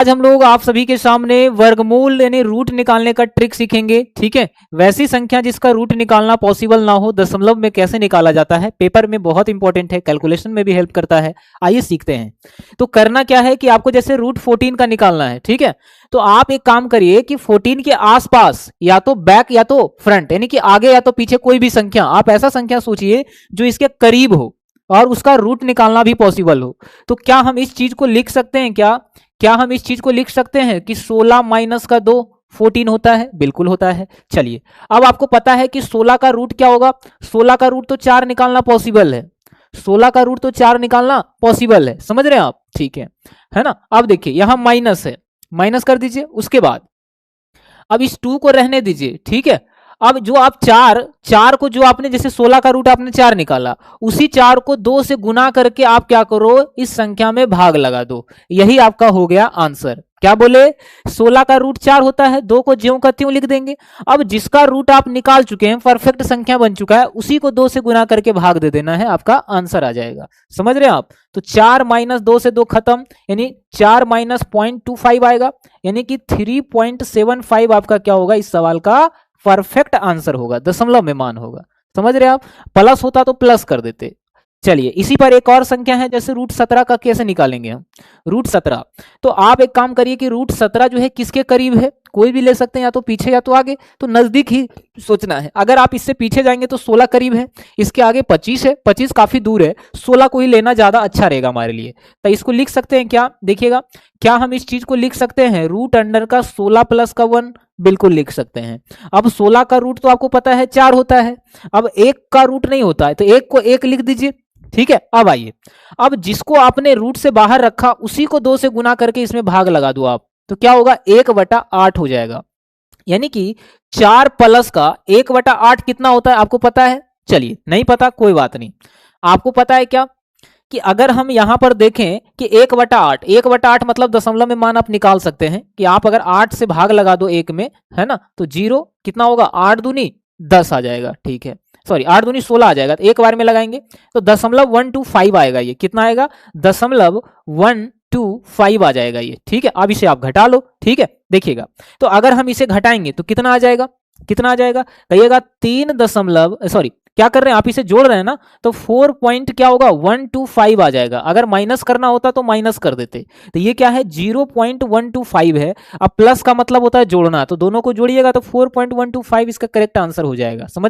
आज हम लोग आप सभी के सामने वर्गमूल यानी रूट निकालने का ट्रिक सीखेंगे। ठीक है, वैसी संख्या जिसका रूट निकालना पॉसिबल ना हो, दशमलव में कैसे निकाला जाता है, पेपर में बहुत इंपॉर्टेंट है, कैलकुलेशन में भी हेल्प करता है। आइए सीखते हैं। तो करना क्या है कि आपको जैसे रूट 14 का निकालना है, ठीक है, तो आप एक काम करिए कि 14 के आसपास या तो बैक या तो फ्रंट यानी कि आगे या तो पीछे कोई भी संख्या, आप ऐसा संख्या सोचिए जो इसके करीब हो और उसका रूट निकालना भी पॉसिबल हो। तो क्या हम इस चीज को लिख सकते हैं? क्या हम इस चीज को लिख सकते हैं कि 16 माइनस का 2 14 होता है? बिल्कुल होता है। चलिए, अब आपको पता है कि 16 का रूट क्या होगा। 16 का रूट तो 4 निकालना पॉसिबल है। 16 का रूट तो 4 निकालना पॉसिबल है, समझ रहे हैं आप? ठीक है ना। अब देखिए यहां माइनस है, माइनस कर दीजिए। उसके बाद अब इस 2 को रहने दीजिए, ठीक है। अब जो आप चार को जो आपने जैसे 16 का रूट आपने 4 निकाला, उसी 4 को 2 से गुना करके आप क्या करो, इस संख्या में भाग लगा दो। यही आपका हो गया आंसर। क्या बोले? 16 का रूट 4 होता है, 2 को ज्यों का त्यों लिख देंगे। अब जिसका रूट आप निकाल चुके हैं, परफेक्ट संख्या बन चुका है, उसी को 2 से गुना करके भाग दे देना है, आपका आंसर आ जाएगा। समझ रहे हैं आप? तो 4 माइनस 2 से 2 खत्म, यानी 4 माइनस 0.25 आएगा, यानी कि 3.75 आपका क्या होगा, इस सवाल का परफेक्ट आंसर होगा, दशमलव में मान होगा। समझ रहे आप? प्लस होता तो प्लस कर देते। चलिए, इसी पर एक और संख्या है, जैसे रूट 17 का कैसे निकालेंगे हम। रूट 17, तो आप एक काम करिए कि रूट 17 जो है किसके करीब है, कोई भी ले सकते हैं, या तो पीछे या तो आगे, तो नजदीक ही सोचना है। अगर आप इससे पीछे जाएंगे तो 16 करीब है, इसके आगे 25 है, 25 काफी दूर है, 16 को ही लेना ज्यादा अच्छा रहेगा हमारे लिए। तो इसको लिख सकते हैं क्या? देखिएगा, क्या हम इस चीज को लिख सकते हैं, रूट अंडर का 16 प्लस का 1? बिल्कुल लिख सकते हैं। अब 16 का रूट तो आपको पता है 4 होता है, अब 1 का रूट नहीं होता है, तो 1 को 1 लिख दीजिए। ठीक है, अब आइए, अब जिसको आपने रूट से बाहर रखा उसी को 2 से गुना करके इसमें भाग लगा दो आप, तो क्या होगा, 1/8 हो जाएगा। यानी कि 4 प्लस का 1/8 कितना होता है, आपको पता है? चलिए, नहीं पता कोई बात नहीं, आपको पता है क्या कि अगर हम यहां पर देखें कि 1/8 मतलब दशमलव में मान आप निकाल सकते हैं कि आप अगर 8 से भाग लगा दो 1 में, है ना, तो 0 कितना होगा, 8 दूनी 10 आ जाएगा। ठीक है, सॉरी 8 दूनी 16 आ जाएगा, तो एक बार में लगाएंगे तो 0.125 आएगा। ये कितना आएगा, 0.125 आ जाएगा ये। ठीक है, अब इसे आप घटा लो। ठीक है, देखिएगा, तो अगर हम इसे घटाएंगे तो कितना आ जाएगा, कितना आ जाएगा, कहिएगा 3 दशमलव, सॉरी क्या कर रहे हैं आप, इसे जोड़ रहे हैं ना, तो 4 पॉइंट क्या होगा, 125 आ जाएगा। अगर माइनस करना होता तो माइनस कर देते, तो ये क्या है, 0.125 है। अब प्लस का मतलब होता है जोड़ना, तो दोनों को जोड़िएगा तो 4.125 इसका करेक्ट आंसर हो जाएगा। समझ